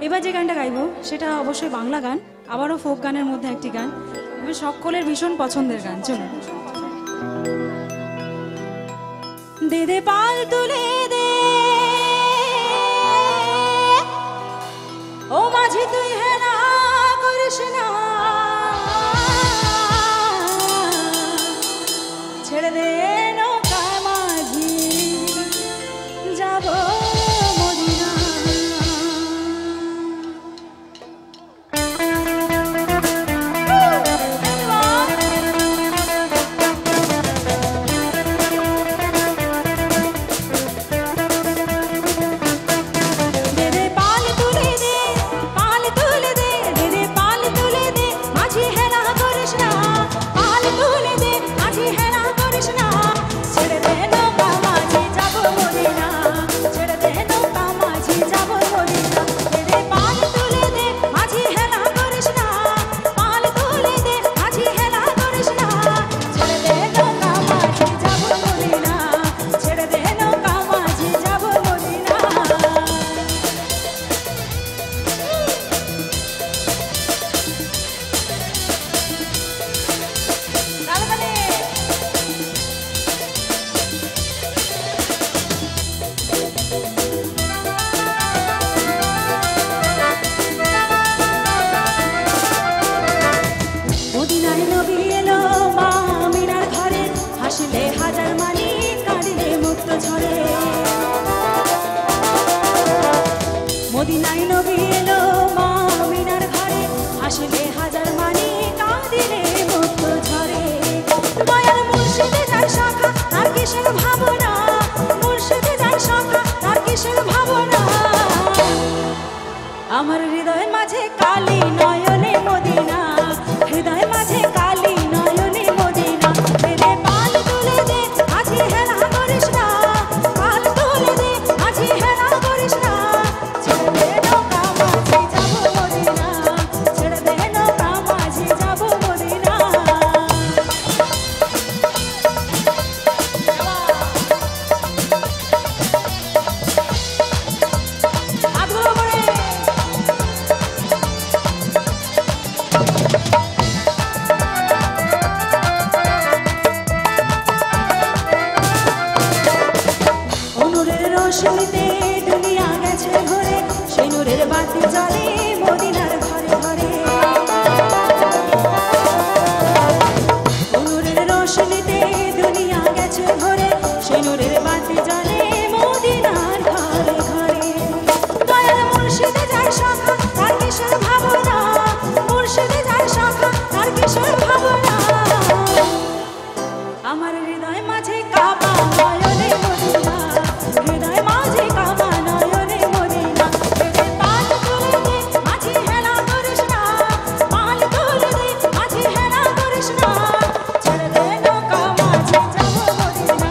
এবার যে গানটা গাইবো সেটা অবশ্যই বাংলা গান, আবারও ফোক গানের মধ্যে একটি গান, এবার সকলের ভীষণ পছন্দের গান। চলুন। দে দে পাল তুলে দে ও মাঝি তুই হেনা করিস না, ছেড়ে দে নৌকা মাঝি যাব মদিনা। মদিনায় নবী এলো মা আমিনার ঘরে, হাসিলে হাজার মানি কাঁদিলে মুক্ত ঝরে। দয়াল মুর্শিদে যার শাখা তার কিসের ভাবনা, মুর্শিদে যার শাখা তার কিসের ভাবনা। আমার হৃদয়ের মাঝে কালী নয়নে মদিনা, হৃদয়ের মাঝে কালী নয়নে মদিনা। দে পাল তুলে দে মাঝি হেলা করিস না, পাল তুলে দে মাঝি হেলা করিস না, ছেড়ে দে নৌকা মাঝি যাব মদিনা, ছেড়ে দে নৌকা মাঝি যাব মদিনা। হাতগুলো করে রোশনীতে দুনিয়া গেছে ভরে, সেই নূরের বাতি জ্বলে মদিনার ঘরে ঘরে। নূরের রোশনীতে দুনিয়া গেছে ভরে, সেই নূরের বাতি জ্বলে মদিনার ঘরে ঘরে। দয়াল মুর্শিদে যার শাখা তার কিসের ভাবনা, মুর্শিদে যার শাখা তার কিসের ভাবনা। আমার হৃদয় মাঝে কাবা নয়নে মদিনা, হৃদয় মাঝে কাবা নয়নে মদিনা। দে পাল তুলে দে মাঝি হেলা করিস না, পাল তুলে দে মাঝি হেলা করিস না, ছেড়ে দে নৌকা মাঝি যাব মদিনা,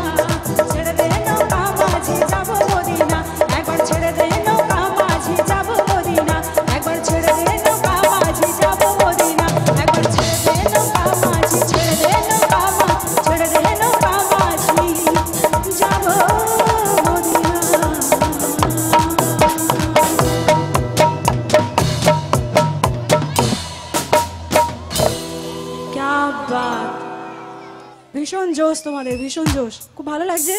ছেড়ে দে নৌকা মাঝি যাব মদিনা। একবার ছেড়ে দে নৌকা মাঝি যাব মদিনা, একবার ছেড়ে দে নৌকা মাঝি যাব মদিনা, একবার ছেড়ে দে নৌকা মাঝি, ছেড়ে দে নৌকা মাঝি, ছেড়ে দে নৌকা মাঝি যাব মদিনা। क्या बात, ভীষণ জোশ তোমাদের, ভীষণ জোশ, খুব ভালো লাগছে।